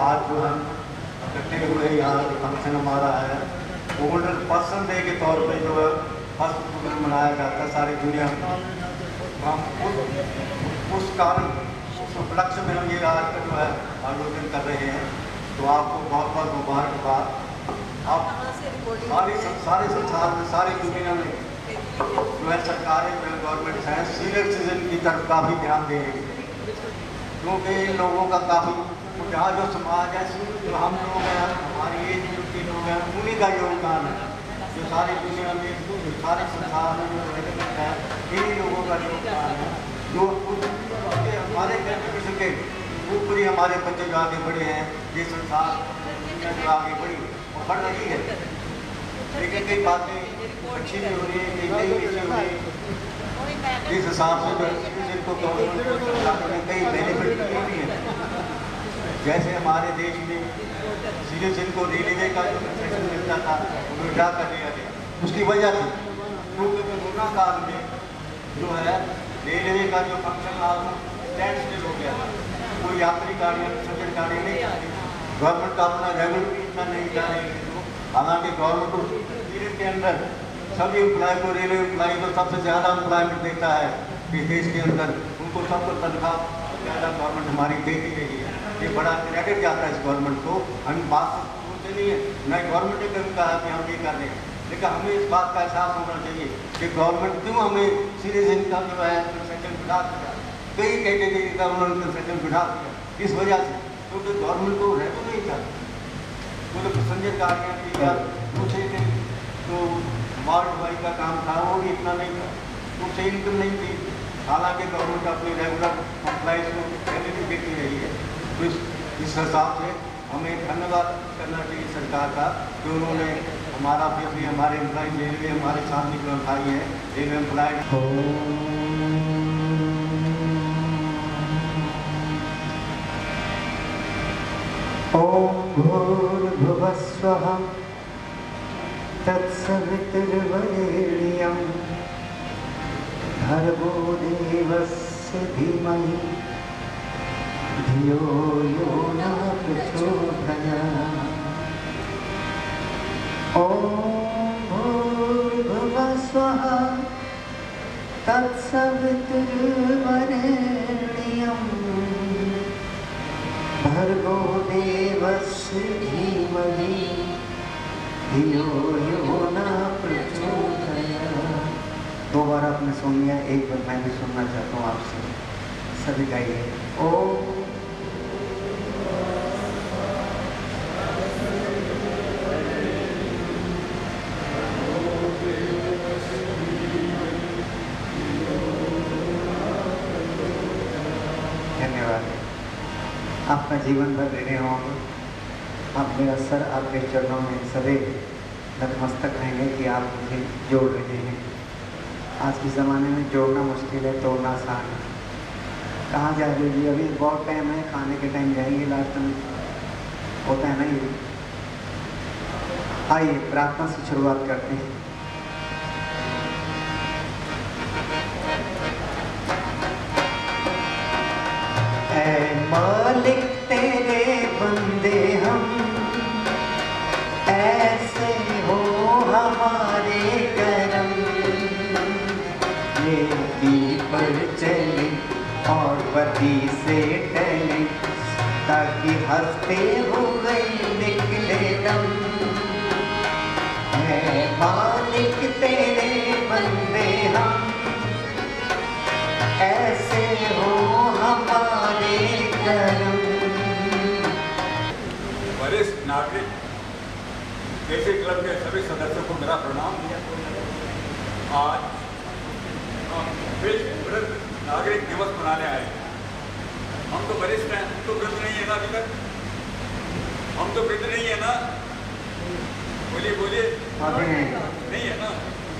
आज जो हम इकट्ठे हुए यहाँ फंक्शन हमारा है गोल्डन पर्सन डे के तौर पे जो है फर्स्ट प्रोग्राम मनाया जाता है सारी दुनिया में। हम उस कारण उस उपलक्ष्य में हम ये आज का जो है आयोजन कर रहे हैं। तो आपको बहुत बहुत मुबारकबाद। आप सारे संसार में सारी दुनिया में जो है सरकारें जो है गवर्नमेंट है सीनियर सिटीजन की तरफ काफ़ी ध्यान दे रही है, क्योंकि इन लोगों का काफ़ी जहाँ जो समाज है जो हम लोग हैं हमारी एज के लोग हैं उन्हीं का योगदान है। जो सारी दुनिया में जो सारे संसार में जो रहते हैं इन्हीं लोगों का योगदान है जो हमारे कंट्रीब्यूशन के ऊपर ही हमारे बच्चे जो आगे बढ़े हैं। ये संसार दुनिया जो आगे बढ़ी और बढ़ रही है, लेकिन कई बातें अच्छी भी हो रही है कई नई अच्छी हो रही है। इस हिसाब से जिनको गवर्नमेंट कई बेनिफिट किए भी हैं। जैसे हमारे देश में सिटीजन को रेलवे का जो कंसेशन मिलता था वो विड्रा कर लिया गया, उसकी वजह थी क्योंकि कोरोना काल में जो है रेलवे का जो फंक्शन था वो स्टैंड स्टिल हो गया था। कोई यात्री गाड़ियाँ पैसेंजर गाड़ी नहीं आती, गवर्नमेंट का अपना रेवेन्यू भी इतना नहीं जा रही है। हालांकि गवर्नमेंट उस पीरियड के अंदर सभी एम्प्लॉय को रेलवे एम्प्लॉय को सबसे ज़्यादा एम्प्लॉयमेंट देता है कि देश के अंदर उनको सबको तनख्वाह ज़्यादा गवर्नमेंट हमारी देती रही है। ये बड़ा क्रेडिट जाता है इस गवर्नमेंट को। हम बात सोचते नहीं है, न गवर्नमेंट ने कभी कहा कि हम ये कर रहे हैं, लेकिन हमें इस बात का एहसास होना चाहिए कि गवर्नमेंट क्यों हमें सिटीजन का जो है कंसेशन बढ़ा दिया, कई कैटेगरी का उन्होंने कंसेशन बढ़ा दिया। इस वजह से क्योंकि गवर्नमेंट को रहता नहीं था, वो तो पैसेंजर गाड़ियाँ थी या दूसरे दिन तो माल ढुलाई का काम था वो भी इतना नहीं था, उससे इनकम नहीं थी। हालांकि गवर्नमेंट अपनी रेगुलर एम्प्लॉइज को सैलरी देती रही है। तो इस हिसाब से हमें धन्यवाद करना चाहिए सरकार का कि उन्होंने हमारा फिर भी हमारे एम्प्लॉय रेलवे हमारे सामने जो एम्प्लॉय है रेलवे एम्प्लॉय ओम भूर्भुवः स्वः तत्सवितुर्वरेण्यं भर्गो देवस्य धीमहि धियो यो न प्रचोदयात्। ओम भूर्भुवः स्वः तत्सवितुर्वरेण्यं भर्गो देवस्य धीमहि धियो यो न प्रचोदयात्। दो बार आपने सुन लिया, एक बार मैं भी सुनना चाहता हूँ आपसे। सभी गाइए ओम आपका जीवन भर ऋणी होंगे। आप मेरा सर आपके चरणों में सदैव नतमस्तक रहेंगे कि आप मुझे जोड़ रहे हैं। आज के ज़माने में जोड़ना मुश्किल है, तोड़ना आसान है। कहाँ जा रही है? अभी बहुत टाइम है, खाने के टाइम जाएंगे, लास्ट में होता है ना ये। आइए प्रार्थना से शुरुआत करते हैं। ऐ मालिक तेरे बंदे हम, ऐसे हो हमारे करम। नेकी पर चले और बदी से टले, ताकि हंसते हुए निकले दम। ऐ मालिक तेरे बंदे हम, ऐसे हो हमारे करम। वरिष्ठ नागरिक देसी क्लब के सभी सदस्यों को मेरा प्रणाम। आज हम विश्व वृद्ध नागरिक दिवस मनाने आए। हम तो वरिष्ठ हैं, हम तो वृद्ध नहीं है ना अभी तक, हम तो वृद्ध नहीं है ना, बोलिए बोलिए नहीं है ना,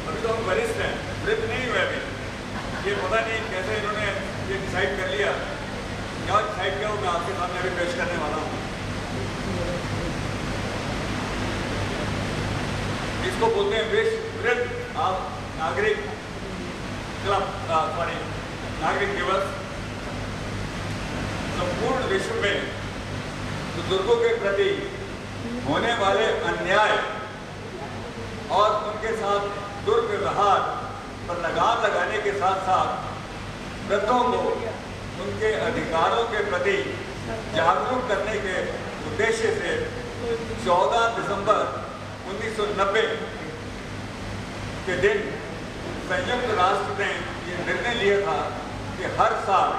अभी तो हम वरिष्ठ हैं, वृद्ध नहीं हुए अभी। ये पता नहीं कैसे इन्होंने ये डिसाइड कर लिया, क्या डिसाइड किया मैं आपके सामने अभी पेश करने वाला हूँ। इसको बोलते हैं विश्व वृद्ध नागरिक क्लब नागरिक दिवस। संपूर्ण विश्व में बुजुर्गों के प्रति होने वाले अन्याय और उनके साथ दुर्व्यवहार पर लगाम लगाने के साथ साथ वृद्धों को उनके अधिकारों के प्रति जागरूक करने के उद्देश्य से 14 दिसंबर 1990 के दिन संयुक्त राष्ट्र ने ये निर्णय लिया था कि हर साल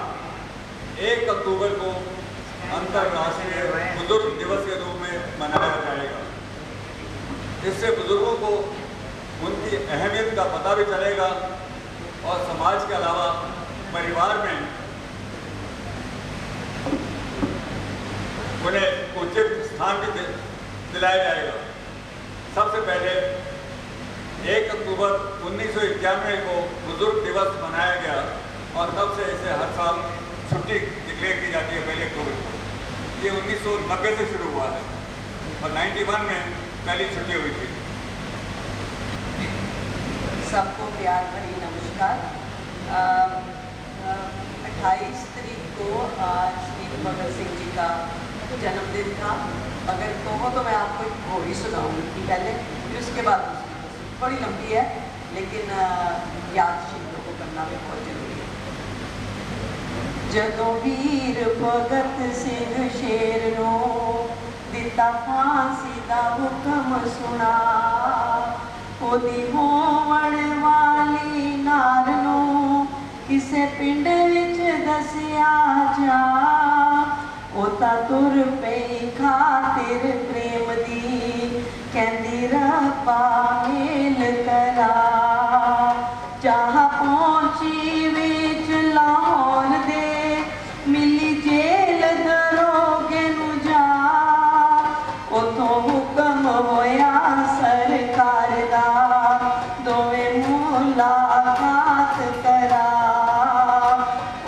1 अक्टूबर को अंतर्राष्ट्रीय बुजुर्ग दिवस के रूप में मनाया जाएगा। इससे बुजुर्गों को उनकी अहमियत का पता भी चलेगा और समाज के अलावा परिवार में उन्हें उचित स्थान भी दिलाया जाएगा। सबसे पहले 1 अक्टूबर 1991 को बुजुर्ग दिवस मनाया गया और तब से इसे हर साल छुट्टी डिक्लेयर की जाती है 1 अक्टूबर को। ये 1990 से शुरू हुआ है और 91 में पहली छुट्टी हुई थी। सबको प्यार भरी नमस्कार। 28 तारीख को शहीद भगत सिंह जी का जन्मदिन था। अगर कहो तो मैं आपको एक घोड़ी सुनाऊंगी पहले, फिर उसके बाद बड़ी लंबी है लेकिन याद शहीदों को करना भी बहुत जरूरी है। जदों वीर भगत सिंह शेर नो दिता फांसी दा हुक्म सुना, ओदी होवण वाली नार नो किसे पिंड विच दसिया जा, ओता तुर पई खातिर प्रेम दी कहंदी रब्बा मेल करा। जहाँ पहुंची विच लाहौर दे मिली जेल दरोगे नू जा, उतों हुक्म होया सरकार दा दोवें मुलाकात करा।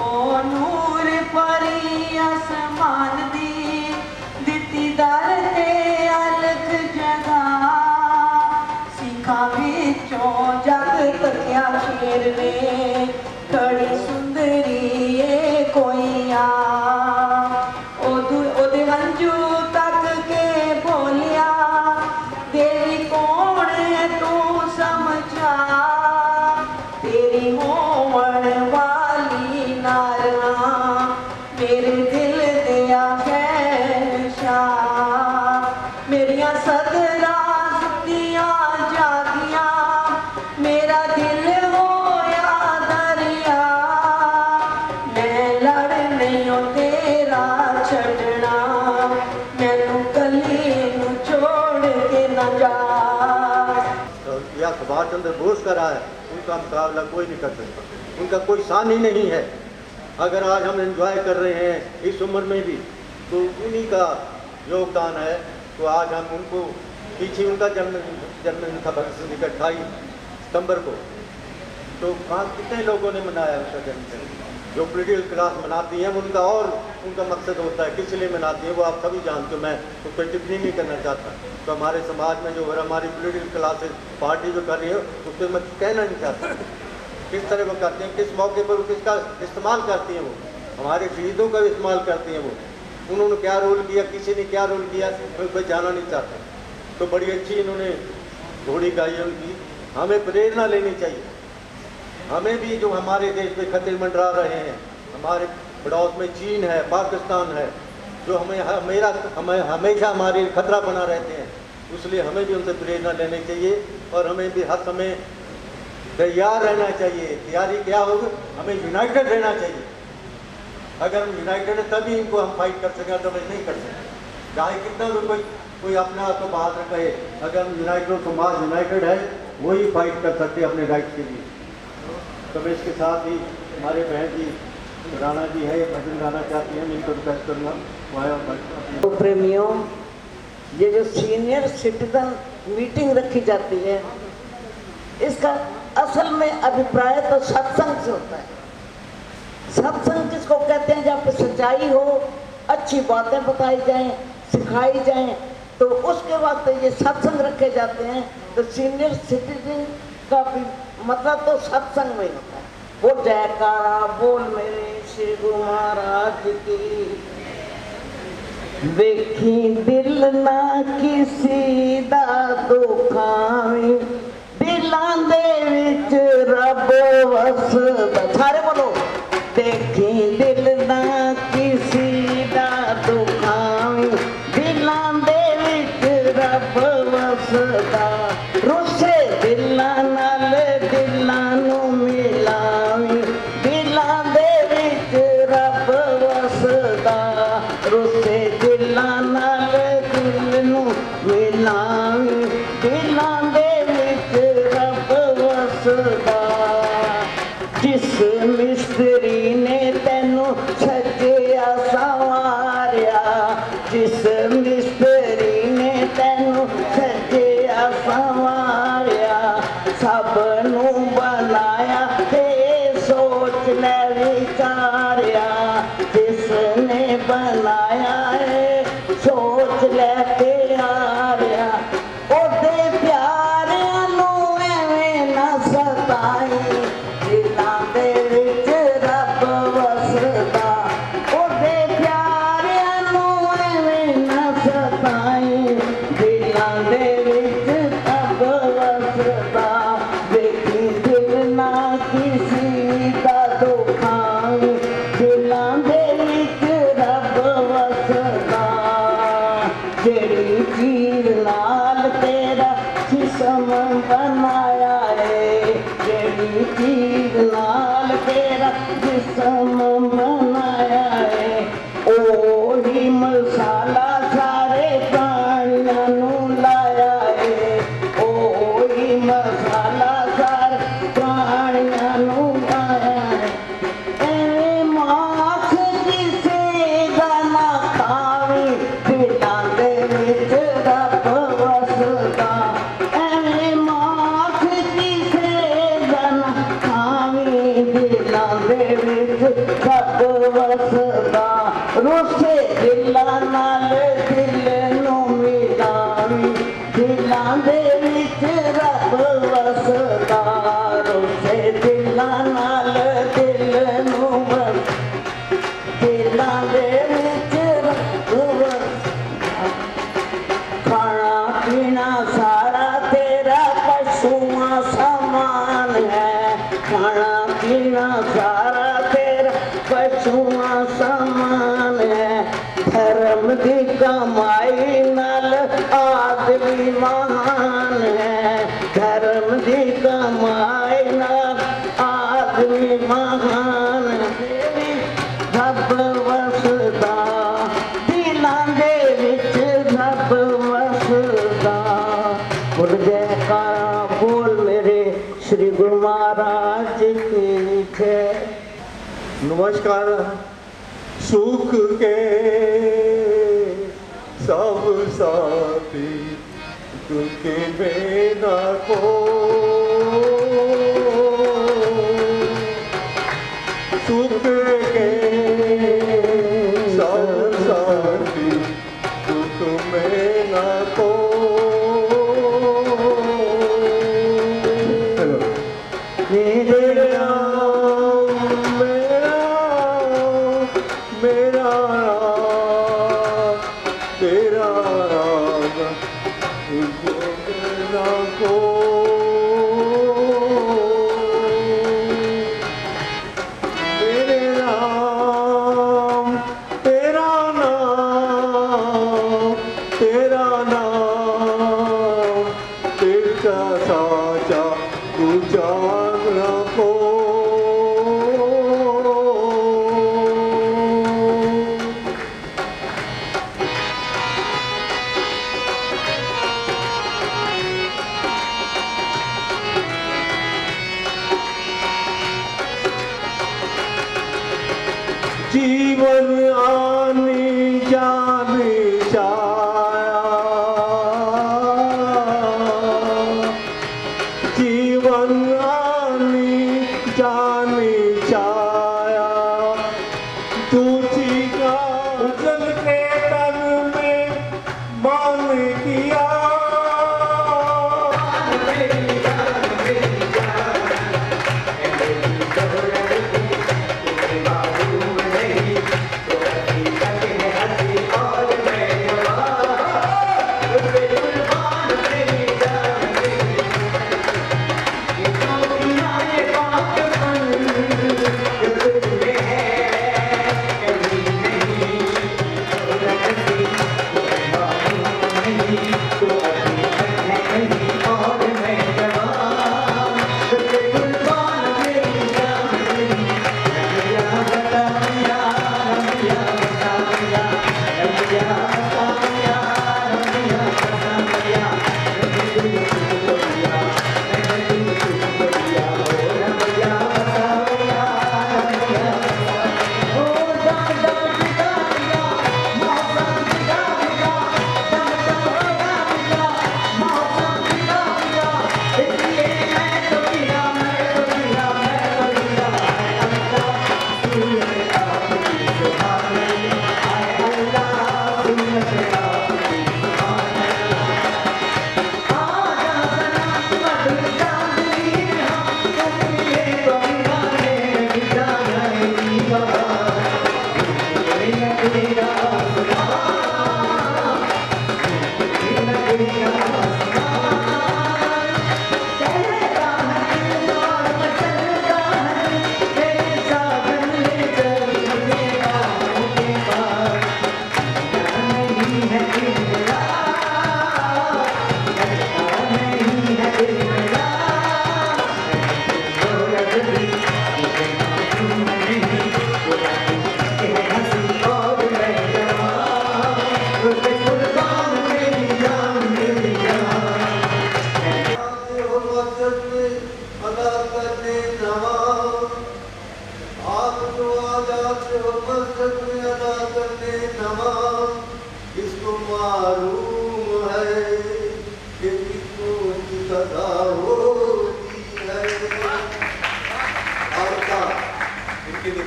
ओ नूर परी आसमान दी दिती दर ते अलग जगा, सिखा विचों जग तकिया शेर ने खड़ी सुंदरी ए कोई आ। ओदे हंजू तक के बोलिया तेरी कौन है तू समझा, तेरी होवण वाली नारना मेरे दिल दिया शहनशाह। मेरिया सदरा सुतिया जागिया मेरा दिल होया दरिया, मैं लड़ नहीं तेरा छड़ना मैनू कली नू छोड़ के न जा। तो यह सुभाष चंद्र बोस का रहा है, उनका मुकाबला कोई नहीं कर सकता, उनका कोई शान ही नहीं है। अगर आज हम एंजॉय कर रहे हैं इस उम्र में भी तो उन्हीं का योगदान है। तो आज हम उनको पीछे उनका जन्मदिन था भगत सिंह जी का 28 सितंबर को, तो वहाँ कितने लोगों ने मनाया उसका जन्मदिन। जो पोलिटिकल क्लास मनाती है उनका और उनका मकसद होता है किस लिए मनाती है वो आप सभी जानते हो, मैं तो कोई टिप्पणी नहीं करना चाहता। तो हमारे समाज में जो हमारी पोलिटिकल क्लासेस पार्टी जो कर रही है उसको मैं कहना नहीं चाहता किस तरह वो करते हैं, किस मौके पर किसका इस्तेमाल करती हैं। वो हमारे शहीदों का इस्तेमाल करती हैं। वो उन्होंने क्या रोल किया, किसी ने क्या रोल किया, कोई जाना नहीं चाहता। तो बड़ी अच्छी इन्होंने घोड़ी गाई है उनकी। हमें प्रेरणा लेनी चाहिए। हमें भी जो हमारे देश में खतरे मंडरा रहे हैं, हमारे पड़ोस में चीन है, पाकिस्तान है, जो हमें हमेशा हमारे खतरा बना रहते हैं, इसलिए हमें भी उनसे प्रेरणा लेनी चाहिए और हमें भी हर समय तैयार रहना चाहिए। तैयारी क्या होगी, हमें यूनाइटेड रहना चाहिए। अगर हम यूनाइटेड है तभी इनको हम फाइट कर सकें, तो हम नहीं कर सकते। चाहे कितना भी कोई अपने आप को बहादुर कहे, अगर हम यूनाइटेड समाज यूनाइटेड है वही फाइट कर सकते हैं अपने राइट के लिए। तो मैं इसके साथ ही हमारे बहन जी राणा जी है, भजन गाना चाहती हैं, मैं इनको रिक्वेस्ट करूँगा। तो प्रेमियों, ये जो सीनियर सिटीजन मीटिंग रखी जाती है इसका असल में अभिप्राय तो सत्संग से होता है। सत्संग किसको कहते हैं, जहाँ पे सच्चाई हो, अच्छी बातें बताई जाएं, सिखाई जाएं, तो उसके बाद तो ये सत्संग रखे जाते हैं। तो सीनियर सिटीजन का भी मतलब तो सत्संग में होता है। वो जयकारा बोल मेरे श्री गुरु महाराज की। ਵੇਖੀ ਦਿਲ ਨਾ ਕਿਸੇ ਦਾ ਦੁਖਾਵੀਂ, ਦਿਲਾਂ ਦੇ ਵਿੱਚ ਰੱਬ ਵਸਦਾ। ਸਾਰੇ ਬੋਲੋ। ਦੇਖੀ ਦਿਲ ਨਾ ਕਿਸੇ ਦਾ ਦੁਖਾਵੀਂ, ਦਿਲਾਂ ਦੇ ਵਿੱਚ ਰੱਬ ਵਸਦਾ। ਰੁੱਸੇ ਦਿਲਾਂ ਨਾਲ ਦਿਲਾਂ ਨੂੰ ਮਿਲਾਵੀਂ, ਦਿਲਾਂ ਦੇ ਵਿੱਚ ਰੱਬ ਵਸਦਾ। ਰੁੱਸੇ ਦਿਲਾਂ ਨਾਲ ਦਿਲ ਨੂੰ ਮਿਲਾਵੀਂ, ਦਿਲਾਂ ਦੇ ਵਿੱਚ ਰੱਬ ਵਸਦਾ। ਜਿਸ ਮਿਸਤਰੀ ਨੇ ਤੈਨੂੰ ਸੱਜਿਆ ਸੰਵਾਰਿਆ, ਜਿਸ ਮਿਸਤਰੀ ਨੇ ਤੈਨੂੰ ਸੱਜਿਆ ਸੰਵਾਰਿਆ, ਸਭ ਨੂੰ ਬਣਾਇਆ ਤੇ ਸੋਚ ਲੈ ਵਿਚਾਰਿਆ। ਜਿਸ ਨੇ ਬਣਾਇਆ ਏ ਸੋਚ ਲੈ ਪਿਆਰਿਆ, ਉਹਦੇ ਪਿਆਰਿਆਂ ਨੂੰ ਐਵੇਂ ਨਾ ਸਤਾਈ, ਦਿਲਾਂ ਦੇ ਵਿੱਚ ਰੱਬ ਵਸਦਾ। ਉਹਦੇ ਪਿਆਰਿਆਂ ਨੂੰ ਐਵੇਂ ਨਾ ਸਤਾਈ, ਦਿਲਾਂ ਦੇ ਵਿੱਚ ਰੱਬ ਵਸਦਾ। ਵੇਖੀ ਦਿਲ ਨਾ ਕਿਸੇ ਦਾ ਦੁਖਾਵੀਂ, ਦਿਲਾਂ ਦੇ ਵਿੱਚ ਰੱਬ ਵਸਦਾ। ਜਿਹੜੀ ਚੀਜ਼ ਨਾਲ ਤੇਰਾ ਜਿਸਮ ਬਣਾਇਆ ਏ, ਜਿਹੜੀ ਚੀਜ਼ ਨਾਲ ਤੇਰਾ ਜਿਸਮ ਬਣਾਇਆ ਏ, ਉਹੀ ਮਸਾਲਾ ਸਾਰੇ ਪ੍ਰਾਣੀਆਂ ਨੂੰ ਲਾਇਆ ਏ। ਉਹੀ ਮਸਾਲਾ ਸਾਰੇ ਪ੍ਰਾਣੀਆਂ ਨੂੰ ਲਾਇਆ ਏ। ਐਵੇਂ ਮਾਸ ਕਿਸੇ ਦਾ ਨਾ ਖਾਵੀਂ, ਦਿਲਾਂ ਦੇ ਵਿੱਚ ਰੱਬ ਵਸਦਾ। ਐਵੇਂ ਮਾਸ ਕਿਸੇ ਦਾ ਨਾ ਖਾਵੀਂ, ਦਿਲਾਂ ਦੇ ਵਿੱਚ ਰੱਬ ਵਸਦਾ। ਰੁੱਸੇ ਦਿਲਾਂ ਨਾਲ ਦਿਲ ਨੂੰ ਮਿਲਾਵੀਂ, ਦਿਲਾਂ ਦੇ ਵਿੱਚ ਰੱਬ ਵਸਦਾ। ਰੁੱਸੇ ਦਿਲਾਂ ਨਾਲ ਦਿਲ ਨੂੰ ਦਿਲਾਂ ਦੇ ਵਿੱਚ ਰੱਬ ਵਸਦਾ। ਖਾਣਾ ਪੀਣਾ ਸਾਰਾ ਤੇਰਾ ਪਸ਼ੂਆਂ ਸਮਾਨ ਹੈ, ਖਾਣਾ ਪੀਣਾ ਸਾਰਾ ਤੇਰਾ ਪਸ਼ੂਆਂ ਸਮਾਨ ਹੈ। ਧਰਮ ਦੀ ਕਮਾਈ ਨਾਲ ਆਦਮੀ ਮਹਾਨ ਹੈ, ਧਰਮ ਦੀ ਕਮਾਈ ਨਾਲ ਆਦਮੀ ਮਹਾਨ ਹੈ। ਰੱਬ ਵਸਦਾ, ਦਿਲਾਂ ਦੇ ਵਿੱਚ ਰੱਬ ਵਸਦਾ। बोल जयकारा बोल मेरे श्री गुरु महाराज की जय। नमस्कार। सुख के सब साथी दुख में न को, सुख के सब साथी दुख में न को। मेरे राम मेरा मेरा राम तेरा राम मेरा को। मेरे राम तेरा नाम तेरा नाम तेरा साचा तू जान रखो। जीवन आनी जानी छाया, जीवन आनी जानी छाया, तुझी का जल के तन में मान किया। और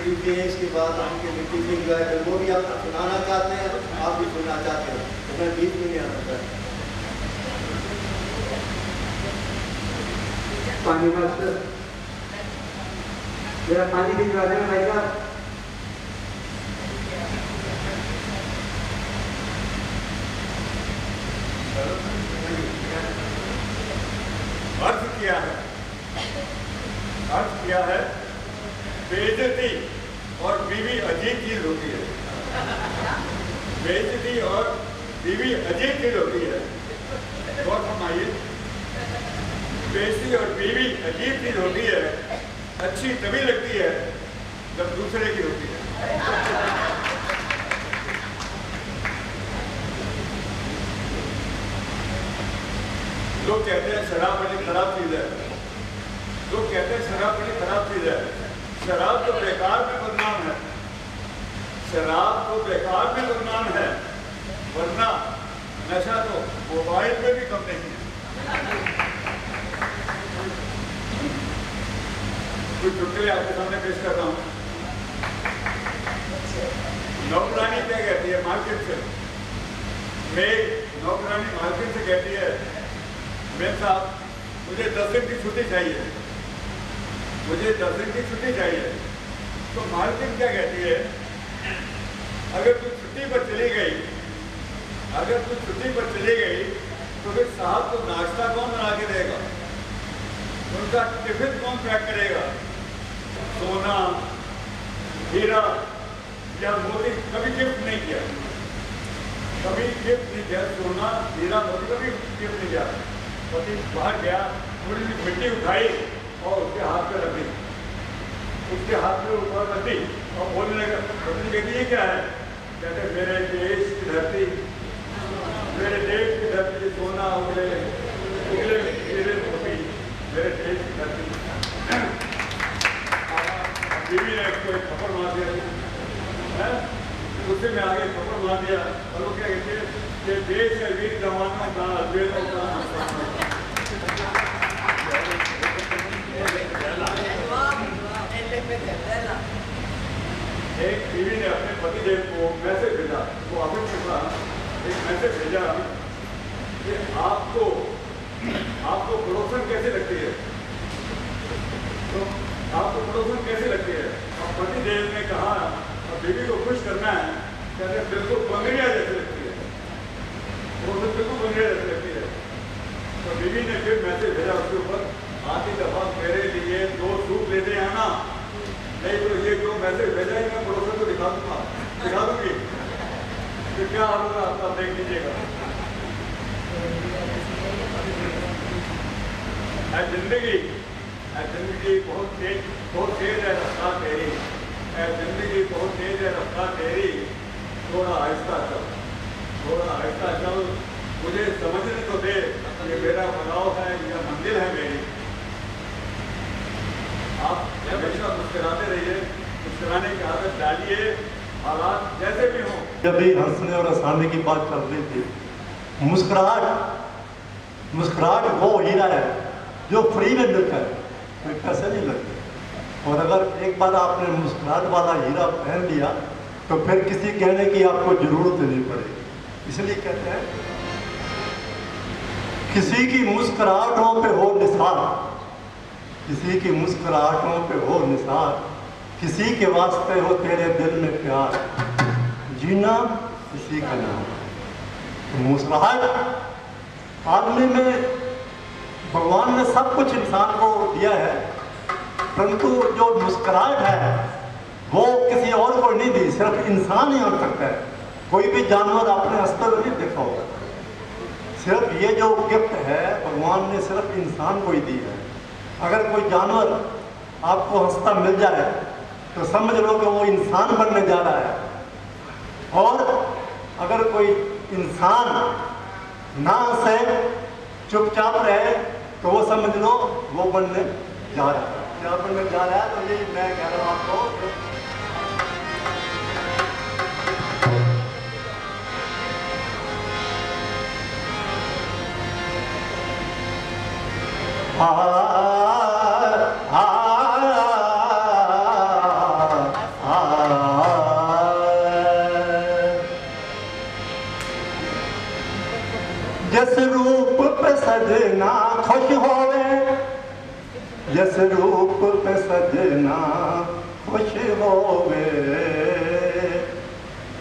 BPS के बाद आपके मीटिंग जो है वो भी आप सुनाना चाहते हैं, आप भी सुनना चाहते हैं, तो मैं बीच में नहीं आ सकता। पानी मास्टर जरा पानी भिजवा देना भाई साहब। अर्थ किया है बेइज्जती और बीवी अजीब चीज होती है। बेइज्जती और बीवी अजीब चीज होती है। गौर फरमाइए, बेइज्जती और बीवी अजीब चीज होती है। अच्छी तभी लगती है जब दूसरे की होती है। लोग कहते हैं शराब बड़ी खराब चीज है। लोग कहते हैं शराब बड़ी खराब चीज है। शराब तो बेकार में बदनाम है। शराब तो बेकार में बदनाम है, वरना नशा तो मोबाइल में भी कम नहीं है। कुछ चुटकुले आपके सामने पेश कर रहा हूँ। नौकरानी क्या कहती है मार्केट से? नौकरानी मार्केट से कहती है, मेम साहब मुझे 10 दिन की छुट्टी चाहिए, मुझे 10 दिन की छुट्टी चाहिए। तो मार्केट क्या कहती है, अगर तू छुट्टी पर चली गई, तो फिर साहब को नाश्ता कौन बना के देगा? उनका टिफिन कौन पैक करेगा? सोना, हीरा या मोती कभी गिफ्ट नहीं किया, सोना, हीरा, मोती कभी गिफ्ट नहीं किया। पति बाहर गया, थोड़ी सी मिट्टी उठाई और उसके हाथ पे रख दी, उसके हाथ में ऊपर रख दी और बोलने लगा। पत्नी कहती ये क्या है? कहते मेरे देश की धरती, मेरे देश की धरती, सोना उगले हीरे मोती, मेरे देश की धरती। बीवी ने उसको एक थप्पड़ मार दिया, गुस्से में आगे थप्पड़ मार दिया। और वो क्या कहते हैं कि देश है वीर जवानों का, एक बीवी ने अपने पतिदेव को मैसेज भेजा, वो ऑफिस के पास एक मैसेज भेजा कि आपको पड़ोसन कैसे लगती है? तो आपको पड़ोसन कैसे लगती है? और पतिदेव ने कहा, और बीवी को खुश करना है, कहते बिल्कुल बंगड़िया जैसे लगती है, पड़ोसन बिल्कुल बंगड़िया जैसे लगती है। तो बीवी ने फिर मैसेज भेजा उसके ऊपर, आधी दफा मेरे लिए 2 सूट लेते आना, नहीं तो ये जो मैसेज भेजा ही मैं पड़ोसन को दिखा दूंगी, फिर क्या हाल होगा आपका देख लीजिएगा। जिंदगी बहुत तेज है रफ्तार तेरी, जिंदगी बहुत तेज है रफ्तार तेरी, थोड़ा आहिस्ता चल, मुझे समझने तो दे ये मेरा बनाव है या मंजिल है मेरी। आप हमेशा मुस्कुराते रहिए, मुस्कुराने की आदत डालिए, हालात जैसे भी हों। जब भी हंसने और हंसाने की बात कर रही थी, मुस्कुराहट वो हीरा है जो फ्री में मिलता है, कोई पैसे नहीं लगते। और अगर एक बार आपने मुस्कुराहट वाला हीरा पहन लिया तो फिर किसी कहने की आपको जरूरत नहीं पड़ेगी। इसलिए कहते हैं किसी की मुस्कुराहटों पे हो निसार, किसी की मुस्कुराहटों पे हो निसार, किसी के वास्ते हो तेरे दिल में प्यार, जीना किसी का नाम। तो मुस्कुराहट आदमी में भगवान ने सब कुछ इंसान को दिया है, परंतु जो मुस्कुराहट है वो किसी और को नहीं दी, सिर्फ इंसान ही हो सकता है। कोई भी जानवर आपने हंसते हुए नहीं देखा होगा, सिर्फ ये जो गिफ्ट है भगवान ने सिर्फ इंसान को ही दी है। अगर कोई जानवर आपको हंसता मिल जाए तो समझ लो कि वो इंसान बनने जा रहा है, और अगर कोई इंसान ना हंसे चुपचाप रहे तो वो समझ लो वो बनने जा रहा है। क्या बनने जा रहा है? तो ये मैं कह रहा हूँ आपको, सजना खुश होवे, जिस रूप पे सजना खुश होवे,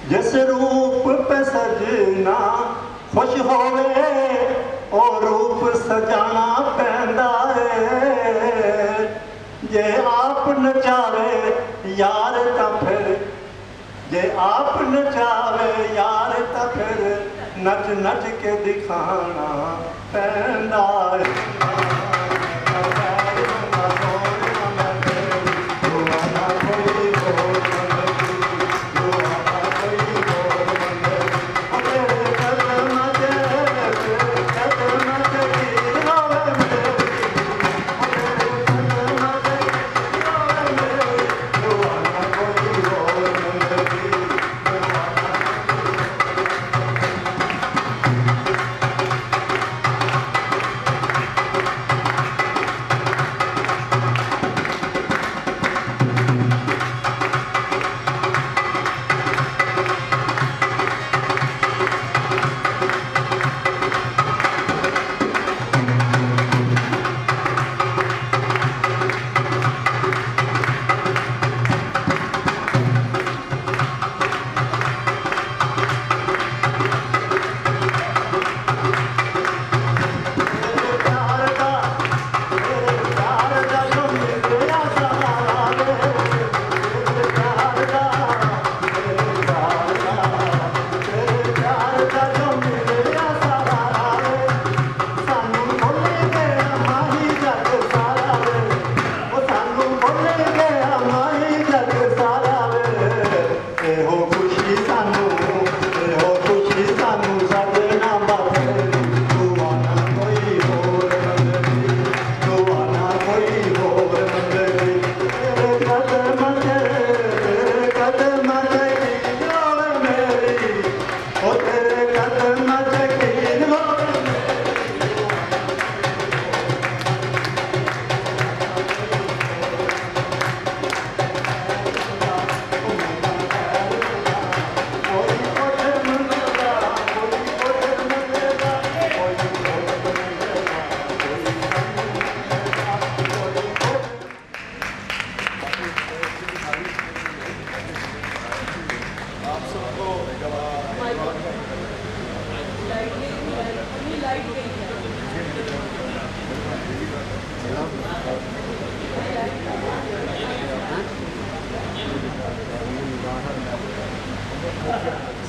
जिस रूप पे सजना खुश होवे और रूप सजाना पैंदा है। जे आप नचावे यार तां फिर, जे आप नचावे यार तां फिर नच नच के दिखाना पैंदा है।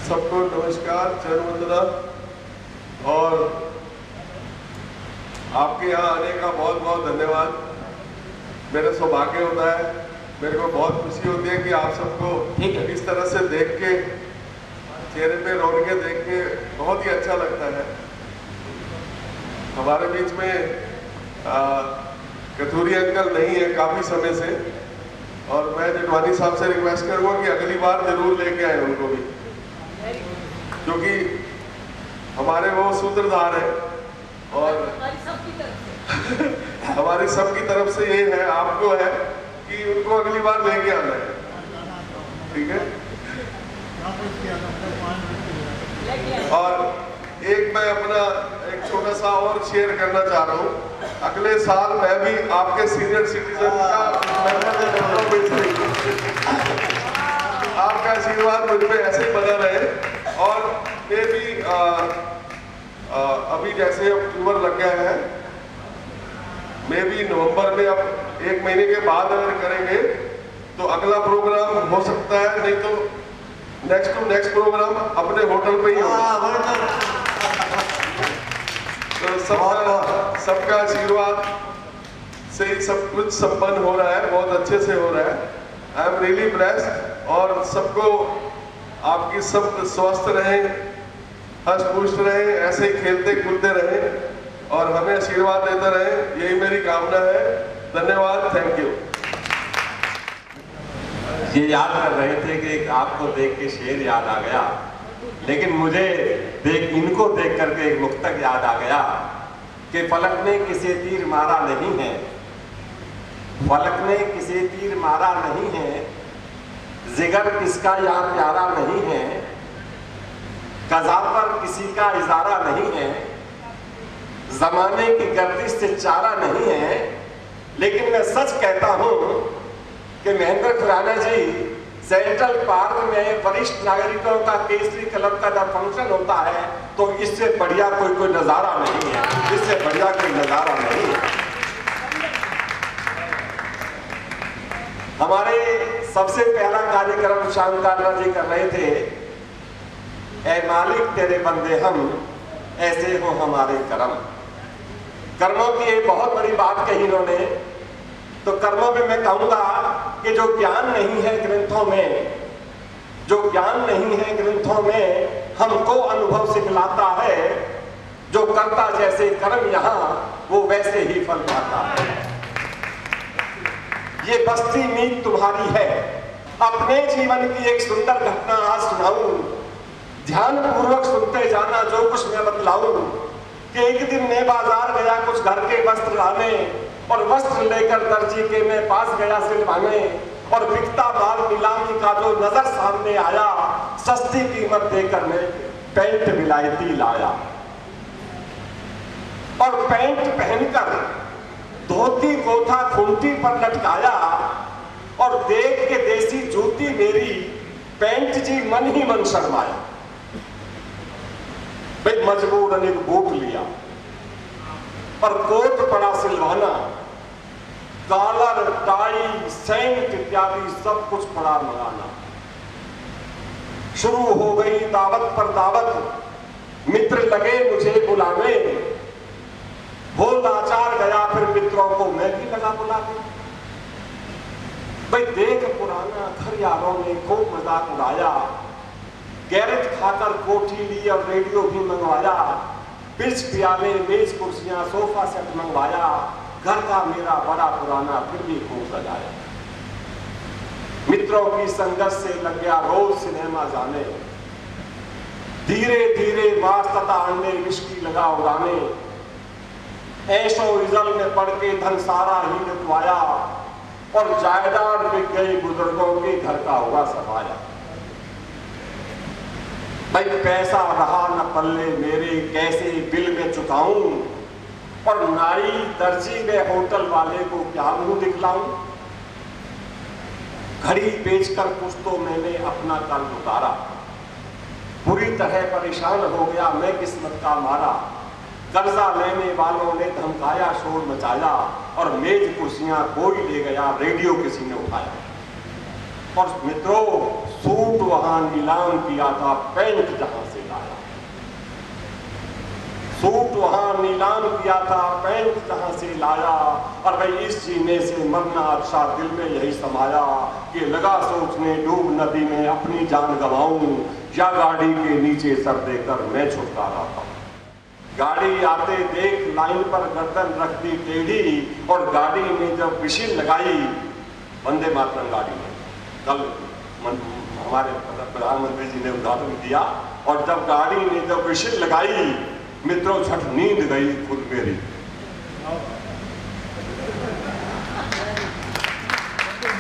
सबको नमस्कार, चरण वंदना। और आपके यहाँ आने का बहुत बहुत धन्यवाद। मेरा सौभाग्य होता है, मेरे को बहुत खुशी होती है कि आप सबको इस तरह से देख के, चेहरे पे रौनकें देख के बहुत ही अच्छा लगता है। हमारे बीच में कथूरी अंकल नहीं है काफ़ी समय से, और मैं जेठवानी साहब से रिक्वेस्ट करूँगा कि अगली बार जरूर लेके आए उनको भी, क्योंकि हमारे वो सूत्रधार है और हमारी सबकी तरफ से ये है, आपको है कि उनको अगली बार लेके आना है, ठीक है। और एक मैं अपना एक छोटा सा और शेयर करना चाह रहा हूँ। अगले साल मैं भी आपके सीनियर सिटीजन का आपका आशीर्वाद मुझ पे ऐसे ही बना रहे। और मैं भी अभी जैसे अक्टूबर लग गया है, मैं भी नवंबर में, अब 1 महीने के बाद अगर करेंगे तो अगला प्रोग्राम हो सकता है, नहीं तो नेक्स्ट टू नेक्स्ट प्रोग्राम अपने होटल पे ही होगा। तो सबका आशीर्वाद से ही सब कुछ संपन्न हो रहा है, बहुत अच्छे से हो रहा है। I am really blessed. और सबको आपकी सब स्वस्थ रहें, हष्ट पुष्ट रहें, ऐसे ही खेलते कूदते रहें और हमें आशीर्वाद देते रहें, यही मेरी कामना है। धन्यवाद, थैंक यू। ये याद कर रहे थे कि आपको देख के शेर याद आ गया, लेकिन मुझे इनको देख करके एक मुक्तक याद आ गया कि फलक ने किसी तीर मारा नहीं है, फलक ने किसी तीर मारा नहीं है, जिगर किसका यार प्यारा नहीं है, कज़ा पर किसी का इजारा नहीं है, जमाने की गर्दिश से चारा नहीं है, लेकिन मैं सच कहता हूं कि महेंद्र खुराना जी, सेंट्रल पार्क में वरिष्ठ नागरिकों का केसरी क्लब का जब फंक्शन होता है तो इससे बढ़िया कोई नजारा नहीं है, इससे बढ़िया कोई नजारा नहीं है। हमारे सबसे पहला कार्यक्रम श्याम कान्हा जी कर रहे थे, ऐ मालिक तेरे बंदे हम, ऐसे हो हमारे कर्म। कर्मों की एक बहुत बड़ी बात कही इन्होंने। तो कर्मों में मैं कहूंगा कि जो ज्ञान नहीं है ग्रंथों में, जो ज्ञान नहीं है ग्रंथों में, हमको अनुभव सिखलाता है। जो करता जैसे कर्म यहाँ, वो वैसे ही फल पाता है। ये बस्ती मीत तुम्हारी है। अपने जीवन की एक सुंदर घटना आज सुनाऊं, ध्यान पूर्वक सुनते जाना जो कुछ मैं बतलाऊं। कि एक दिन मैं बाजार गया कुछ घर के वस्त्र लाने, और वस्त्र लेकर दर्जी के मैं पास गया सिलवाने, और बिकता माल नीलामी का जो नजर सामने आया, सस्ती कीमत देकर मैं पैंट विलायती लाया। और पैंट पहनकर धोती को था खूंटी पर लटकाया, और देख के देसी जूती मेरी पैंट जी मन ही मन शर्माया। भाई मजबूरन एक बूट लिया और कोट पड़ा सिलवाना, कॉलर, टाई, सेंट इत्यादि सब कुछ पड़ा मंगाना। शुरू हो गई दावत पर दावत, मित्र लगे मुझे बुलाने, वो लाचार गया फिर मित्रों को मैं भी लगा बुलाने। भाई देख पुराना घर यारों ने खूब मजाक उड़ाया, गैरेज खाकर कोठी ली और रेडियो भी मंगवाया, पिच पियाले, मेज कुर्सियां, सोफा सेट मंगवाया। घर का मेरा बड़ा पुराना फिर भी खूब सजाया। मित्रों की संगत से लग गया रोज सिनेमा जाने, धीरे धीरे वास्तता अंडे विस्की लगा उड़ाने। ऐशो इजल में पड़ के धन सारा ही लुटवाया, और जायदाद बिक गई बुजुर्गों के घर का हुआ सफाया। भाई पैसा रहा न पल्ले मेरे, कैसे बिल में चुकाऊं, और नाई दर्जी में होटल वाले को क्या मुंह दिखलाऊं। घड़ी बेचकर कुछ तो मैंने अपना कल उतारा, बुरी तरह परेशान हो गया मैं किस्मत का मारा। कर्जा लेने वालों ने धमकाया, शोर मचाया, और मेज कुर्सियां कोई ले गया, रेडियो किसी ने उठाया। और मित्रों सूट वहां नीलाम किया था, पैंट जहां से लाया। सूट वहां नीलाम किया था, पैंट जहां से लाया। और भाई इस जीने से मरना अच्छा दिल में यही समाया, कि लगा सोचने डूब नदी में अपनी जान गंवाऊं, या गाड़ी के नीचे सर देकर मैं छुटकारा पाऊं। गाड़ी आते देख लाइन पर गर्दन रख दी टेढ़ी, और गाड़ी ने जब विशिल लगाई, वंदे मातरम गाड़ी में, कल हमारे प्रधानमंत्री जी ने उद्घाटन किया, और जब गाड़ी ने जब विशिल लगाई, मित्रों झट नींद गई खुद मेरी।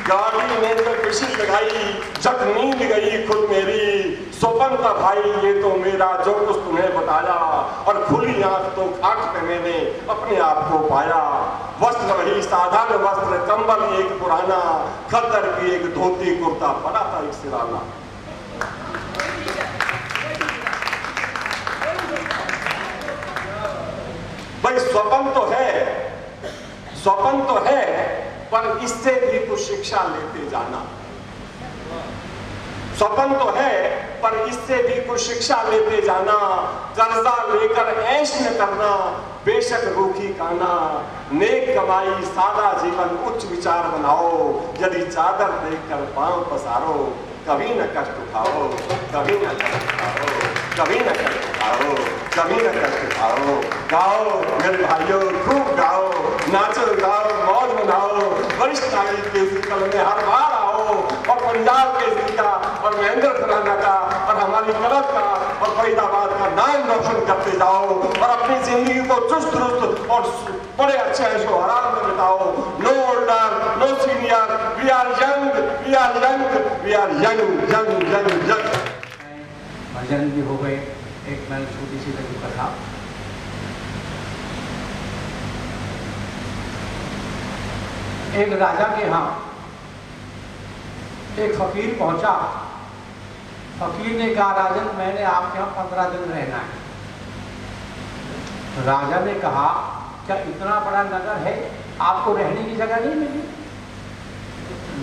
गाड़ी ने जब विशिल लगाई, झट नींद गई खुद मेरी। स्वपन का भाई ये तो मेरा जो कुछ तुम्हें बताया, और खुली आंख तो खाट पे मैंने अपने आप को पाया। वस्त्र वही साधारण वस्त्र, कंबल एक पुराना, खद्दर की एक धोती कुर्ता पड़ा था एक सिराना। भाई स्वपन तो है, स्वपन तो है, पर इससे भी कुछ शिक्षा लेते जाना। स्वपन तो है, पर इससे भी कुछ शिक्षा लेते जाना। कर्जा लेकर ऐश न करना, बेशक रूखी खाना। नेक कमाई सादा जीवन उच्च विचार बनाओ, यदि चादर देखकर पांव पसारो। कभी न कष्ट उठाओ, कभी न कष्ट उठाओ, कभी न कष्ट उठाओ, कभी न कष्ट उठाओ। गाओ मेरे भाइयों, खूब गाओ, नाचो गाओ, मौज मनाओ। वरिष्ठ नागरिक केसरी क्लब में हर बार आओ, और पंजाब केसरी का, और महेंद्र खुराना का, और हमारी क्लब का, और फरीदाबाद का नाम रोशन करते जाओ, और अपनी जिंदगी को चुस्त दुरुस्त और बड़े अच्छे ऐशो आराम में बिताओ। No older, no senior, we are young, we are young, we are young, young, young, young. भजन भी हो गए। एक मैंने छोटी सी लघु कथा। एक राजा के यहाँ एक फकीर पहुंचा। फकीर ने कहा, राजन मैंने आपके यहाँ 15 दिन रहना है। राजा ने कहा, क्या इतना बड़ा नगर है, आपको रहने की जगह नहीं मिली?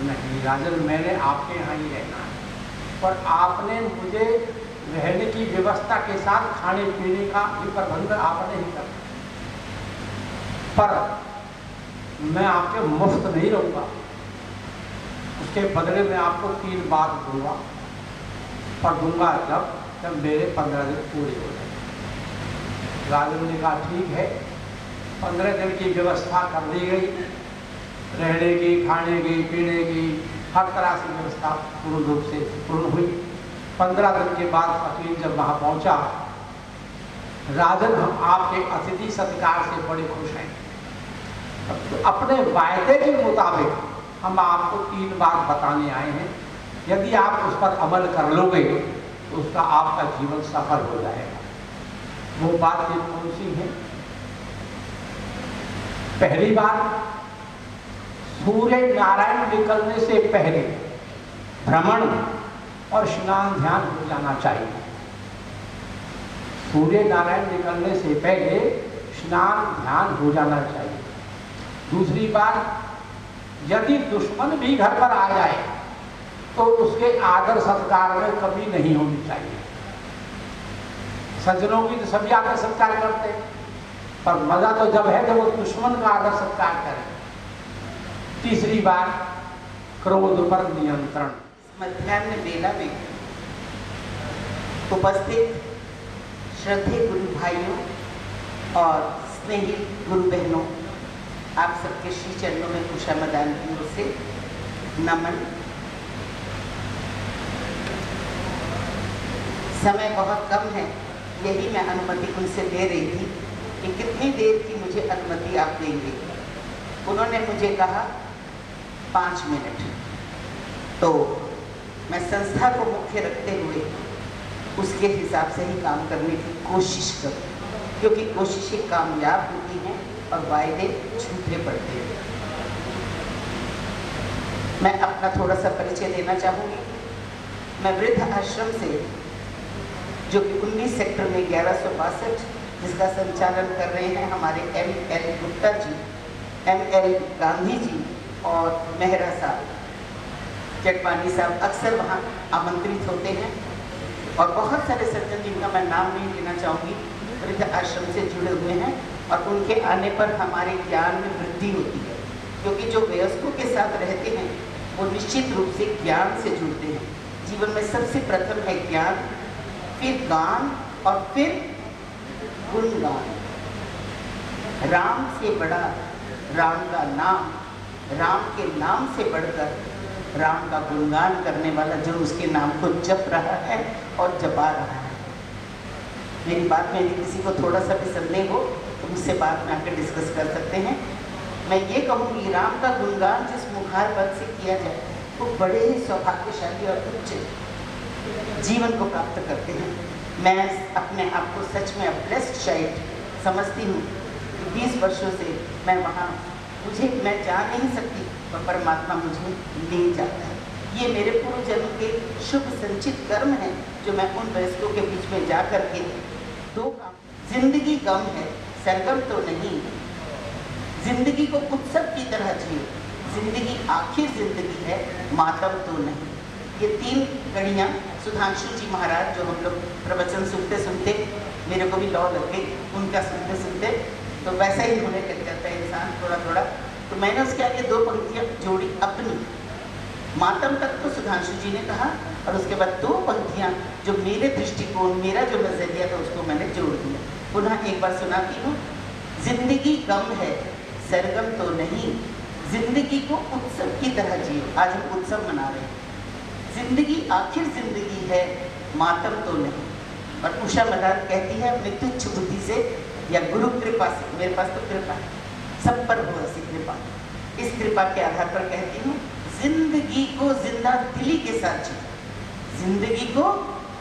नहीं राजन, मैंने आपके यहाँ ही रहना है, पर आपने मुझे रहने की व्यवस्था के साथ खाने पीने का भी प्रबंध आपने ही करना, पर मैं आपके मुफ्त नहीं रहूँगा। उसके बदले में आपको 3 बार दूंगा, पर दूंगा जब मेरे 15 दिन पूरे हो जाए। राजा ने कहा, ठीक है। 15 दिन की व्यवस्था कर दी गई, रहने की, खाने की, पीने की, हर तरह से व्यवस्था पूर्ण रूप से पूर्ण हुई। 15 दिन के बाद फकीर जब वहाँ पहुँचा, राजन हम आपके अतिथि सत्कार से बड़े खुश हैं, अपने वायदे के मुताबिक हम आपको 3 बात बताने आए हैं, यदि आप उस पर अमल कर लोगे तो उसका आपका जीवन सफल हो जाएगा। वो बात कौन सी है? पहली बात, सूर्य नारायण निकलने से पहले भ्रमण और स्नान ध्यान हो जाना चाहिए। सूर्य नारायण निकलने से पहले स्नान ध्यान हो जाना चाहिए। दूसरी बात, यदि दुश्मन भी घर पर आ जाए तो उसके आदर सत्कार में कमी नहीं होनी चाहिए। सज्जनों की तो सभी आदर सत्कार करते हैं, पर मजा तो जब है जब वो दुश्मन का आदर सत्कार करें। तीसरी बात, क्रोध पर नियंत्रण। मध्याह्न बेला में उपस्थित श्रद्धेय गुरु भाइयों और स्नेही गुरु बहनों, आप सबके श्री चरणों में कुशामदान की ओर से नमन। समय बहुत कम है, यही मैं अनुमति उनसे ले रही थी कि कितनी देर की मुझे अनुमति आप देंगे। उन्होंने मुझे कहा 5 मिनट। तो मैं संस्था को मुख्य रखते हुए उसके हिसाब से ही काम करने की कोशिश करूँ, क्योंकि कोशिशें कामयाब होती हैं और वायदे झूठे पड़ते हैं। मैं अपना थोड़ा सा परिचय देना चाहूँगी। मैं वृद्ध आश्रम से, जो कि 19 सेक्टर में 1162, जिसका संचालन कर रहे हैं हमारे ML गुप्ता जी, ML गांधी जी और मेहरा साहब, चटवानी साहब अक्सर वहाँ आमंत्रित होते हैं, और बहुत सारे सज्जन जिनका मैं नाम नहीं लेना चाहूँगी वृद्ध आश्रम से जुड़े हुए हैं, और उनके आने पर हमारे ज्ञान में वृद्धि होती है, क्योंकि जो वयस्कों के साथ रहते हैं वो निश्चित रूप से ज्ञान से जुड़ते हैं। जीवन में सबसे प्रथम है ज्ञान, फिर गान और फिर गुणगान। राम से बड़ा राम का नाम, राम के नाम से बढ़कर राम का गुणगान करने वाला जो उसके नाम को जप रहा है और जपा रहा है। मेरी बात में यदि किसी को थोड़ा सा भी संदेह हो तो मुझसे बात में आकर डिस्कस कर सकते हैं। मैं ये कहूँगी, राम का गुणगान जिस मुखार पद से किया जाए वो बड़े ही सौभाग्यशाली और उच्च जीवन को प्राप्त करते हैं। मैं अपने आप को सच में ब्लेस्ड चाइल्ड समझती हूँ कि 20 वर्षों से मैं वहाँ, मैं जा नहीं सकती पर परमात्मा मुझे ले जाता है। ये मेरे पूर्व जन्म के शुभ संचित कर्म हैं, जो मैं उन वयस्कों के बीच में जा कर के 2 काम। जिंदगी गम है, सरगम तो नहीं। जिंदगी को उत्सव की तरह जियो, जिंदगी आखिर जिंदगी है, मातम तो नहीं। ये 3 कड़ियाँ सुधांशु जी महाराज, जो हम लोग प्रवचन सुनते सुनते मेरे को भी लौ लग गई, उनका सुनते सुनते तो वैसा ही होने लग जाता है इंसान थोड़ा थोड़ा। तो मैंने उसके आगे 2 पंक्तियाँ जोड़ी अपनी, मातम तक तो सुधांशु जी ने कहा, और उसके बाद 2 पंक्तियाँ जो मेरे दृष्टिकोण, मेरा जो नजरिया था उसको मैंने जोड़ दिया। पुनः एक बार सुनाती हूँ। जिंदगी गम है, सरगम तो नहीं। जिंदगी को उत्सव की तरह जियो। आज हम उत्सव मना रहे हैं। जिंदगी आखिर जिंदगी है, मातम तो नहीं। और उषा मदान कहती है अपनी तुच्छ बुद्धि से या गुरु कृपा से, मेरे पास तो कृपा है, सब पर हो ऐसी कृपा, इस कृपा के आधार पर कहती हूँ, जिंदगी को जिंदा दिली के साथ जियो। जिंदगी को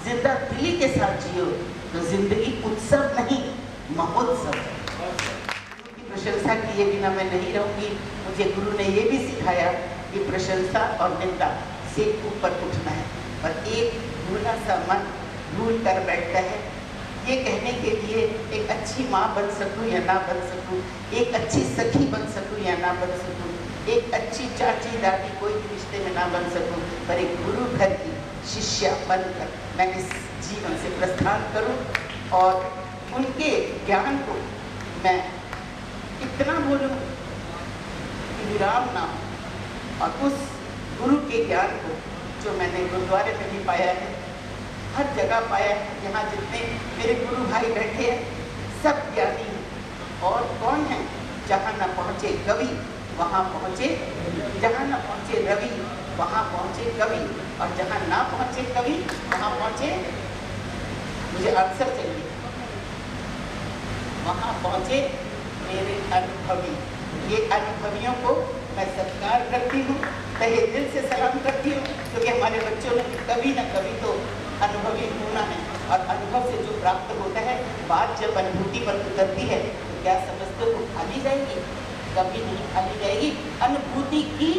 जिंदा दिली के साथ जियो तो जिंदगी उत्सव नहीं महोत्सव है। प्रशंसा किए बिना मैं नहीं रहूँगी। मुझे गुरु ने ये भी सिखाया कि प्रशंसा और निंदा से ऊपर उठना है। पर एक भूला सा मन भूल कर बैठता है ये कहने के लिए एक अच्छी माँ बन सकूँ या ना बन सकूँ, एक अच्छी सखी बन सकूँ या ना बन सकूँ, एक अच्छी चाची दादी कोई भी रिश्ते में ना बन सकूँ, पर एक गुरु घर की शिष्या बनकर मैं इस जीवन से प्रस्थान करूँ और उनके ज्ञान को मैं इतना बोलूँ कि विराम ना हो। और उस गुरु के ज्ञान को जो मैंने गुरुद्वारे में भी पाया है, हर जगह पाया है, यहाँ जितने मेरे गुरु भाई बैठे हैं सब ज्ञानी हैं। और कौन है? जहाँ न पहुँचे कवि वहाँ पहुँचे, जहाँ न पहुँचे रवि वहाँ पहुँचे कवि, और जहाँ ना पहुँचे कवि वहाँ पहुँचे, मुझे आंसर चाहिए, वहाँ पहुँचे मेरे अनुभवी। ये अनुभवियों को मैं सत्कार करती हूँ, तहे दिल से सलाम करती हूँ, क्योंकि हमारे बच्चों ने कभी न कभी तो अनुभवी होना है। और अनुभव से जो प्राप्त होता है, बात जब अनुभूति पर उतरती है तो क्या समझते हो खाली जाएगी? कभी नहीं खाली जाएगी। अनुभूति की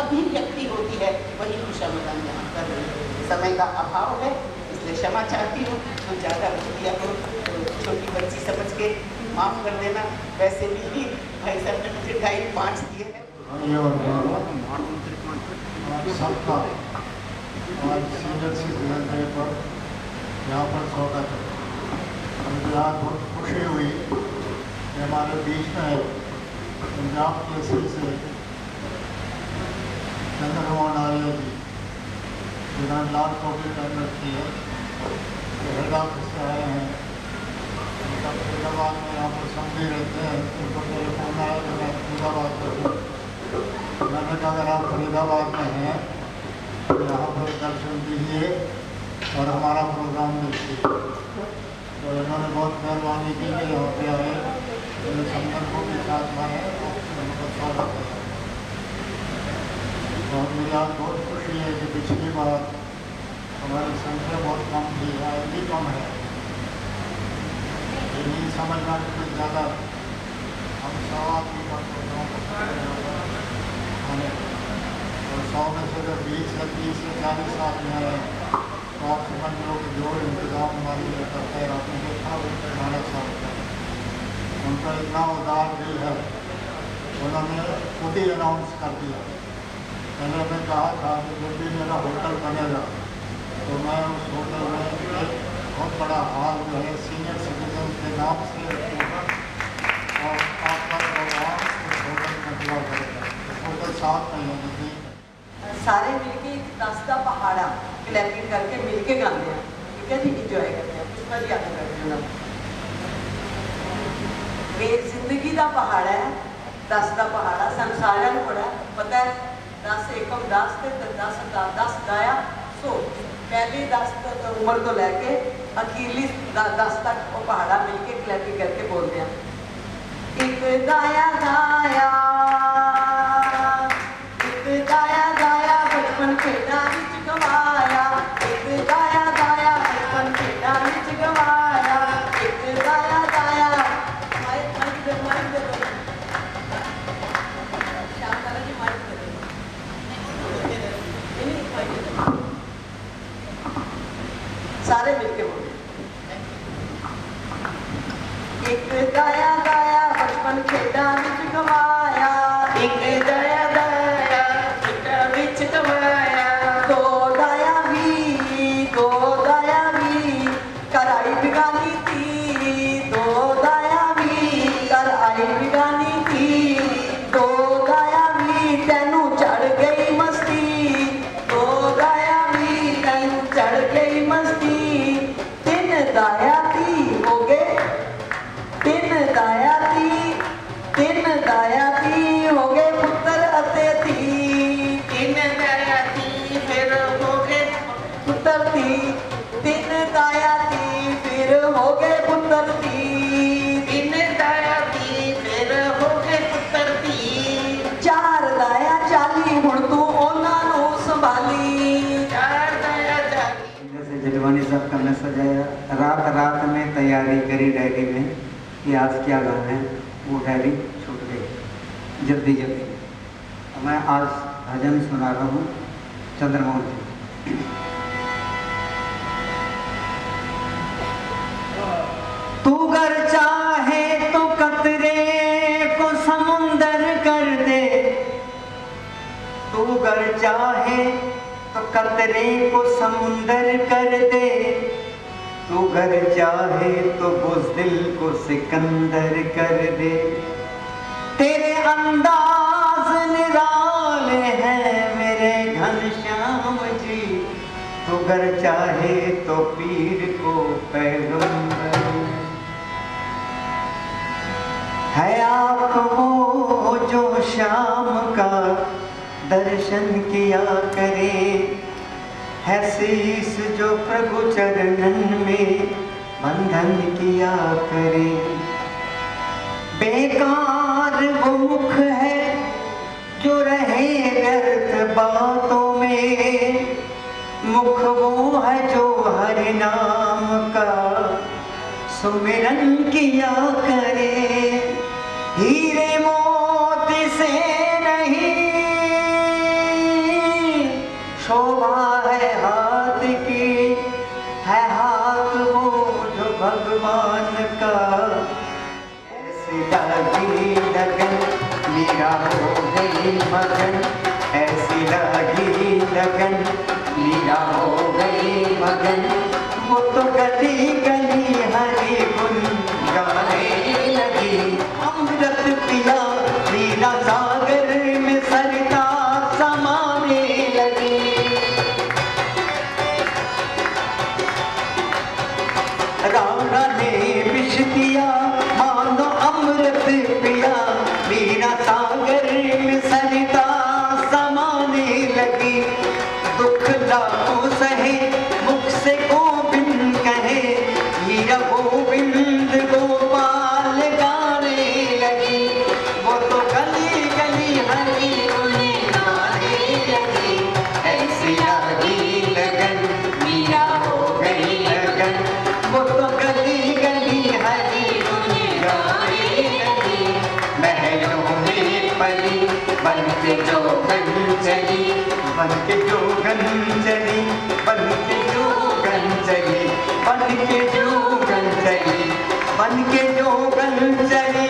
अभिव्यक्ति होती है, वही खुशामदान यहाँ कर रही है। समय का अभाव है इसलिए क्षमा चाहती हूँ, तो ज़्यादा दिया हो तो छोटी बच्ची समझ के माफ़ कर देना। वैसे भी भाई साहब ने मुझे 5 दिए हैं। सबका आज सीनियर सिटीजन डे पर यहाँ पर स्वागत है। मुझे आज बहुत खुशी हुई कि हमारे बीच में पंजाब केसरी से चंद्रमोहन आर्य जी, जिन्होंने लाल टोपी पहन रखी है, हैदराबाद से आए हैं। उनका फरीदाबाद में यहाँ पर समझे रहते हैं, उनको टेलीफोन आया कि मैं फरीदाबाद पर हूँ। मैंने कहा अगर आप फरीदाबाद में हैं तो यहाँ पर दर्शन दीजिए और हमारा प्रोग्राम देखिए। तो इन्होंने बहुत मेहरबानी की कि यहाँ पे आए, मेरे संगठन को भी साथ लाए और उनका स्वागत है। और मुझे आज बहुत खुशी है कि पिछली बार हमारी संख्या बहुत कम थी, आज भी कम है। ये नहीं समझना कि कुछ ज़्यादा हम 100 आदमी का प्रोग्राम और 100 में से अगर 20 या 30 या 40 आदमी आए तो आप समझ लो कि जो इंतजाम हमारे लिए करता है, आपने देखा उनका गाना सा होता है। उनका इतना उदार दिल है, उन्होंने खुद ही अनाउंस कर दिया। पहले मैं कहा था कि जब भी मेरा होटल बनेगा तो मैं उस होटल में एक बहुत बड़ा हॉल जो है सीनियर सिटीजन के नाम से रखूँगा और आपका प्रोग्राम उस होटल में पूरा करेगा। होटल 7 महीने में सारे मिलके एक 10 का पहाड़ा क्लैपिंग करके मिलके गाते हैं, ठीक है जी, इंजॉय करते हैं। उस पर याद करते हैं मेरी जिंदगी का पहाड़ा है, 10 का पहाड़ा संसार में पड़ा पता है। 10 एकम 10 थे तो 10 गाया। सो पहली 10 उम्र तो लैके अखीरली 10 तक वो पहाड़ा मिलके क्लैपिंग करके बोलते हैं। एक गाया गाया, एक गाया गाया बचपन खेड़ा विच गवाया, एक गाया गाया बचपन खेड़ा विच गवाया, एक गाया गाया सारे मिलके बोले। एक गाया गाया बचपन खेड़ा विच गवाया, एक गाया गाया खेड़ा विच गवाया, दो गाया भी कर आई बिगानी थी, दो गाया भी कर आई बिगानी थी, दो गाया भी तेनू चढ़ गई मस्ती, दो गाया भी तेनू चढ़ गई मस्ती, तीन गाया थी हो गए, तीन गाया थी हो गए पुत्र अते थी, तीन गाया थी फिर हो गए पुत्र थी, तीन गाया थी फिर हो गए पुत्र थी, तीन गाया थी फिर हो गए पुत्र थी, चार गाया चाली हुण तू उन्हां नूं संभाली, चार गाया चाली। जैसे जटवानी साहब का मैसेज आया, रात रात में तैयारी करी डायरी में कि आज क्या गाना है, वो डायरी जल्दी जल्दी। मैं आज भजन सुना रहा हूँ चंद्रमोहन जी। तू अगर चाहे तो कतरे को समुंदर कर दे, तू अगर चाहे तो कतरे को समुंदर कर दे, तू अगर चाहे तो बुज़दिल को सिकंदर कर दे। तेरे अंदाज निराले हैं मेरे घनश्याम जी, तू अगर चाहे तो पीर को पैगंबर है। आप वो जो शाम का दर्शन किया करे, है शीस जो प्रभु चरणन में बंधन किया करे। बेकार वो मुख है जो रहे व्यर्थ बातों में, मुख वो है जो हरि नाम का सुमिरन किया करे। हीरे मोती से नहीं शोभा है हाथ की, है हाथ वो जो भगवान का। ऐसी लगी लगन मीरा हो गई मगन, ऐसी लगी लगन मीरा हो गई मगन। वो तो गली गली हरि गुन गाने लगी। अमृत पिया मीरा सागर में सरिता समाने लगी। राणा ने विष दिया मानो अमृत पिया, मीरा सागर में सरिता समाने लगी। दुख लाखों सहे मुख से गोविंद कहे, मीरा गोविंद गोपाल गाने लगी। वो तो गली गली हरि गुन गाने लगी। ऐसी लगी लगन मीरा हो गई लगन, वो तो गली गली हरि गुन गाने लगी। महलों में पली बन के जोगन चली, बन के जोगन चली, बन के जोगन चली, बन के जोगन चली, बन के जोगन चली।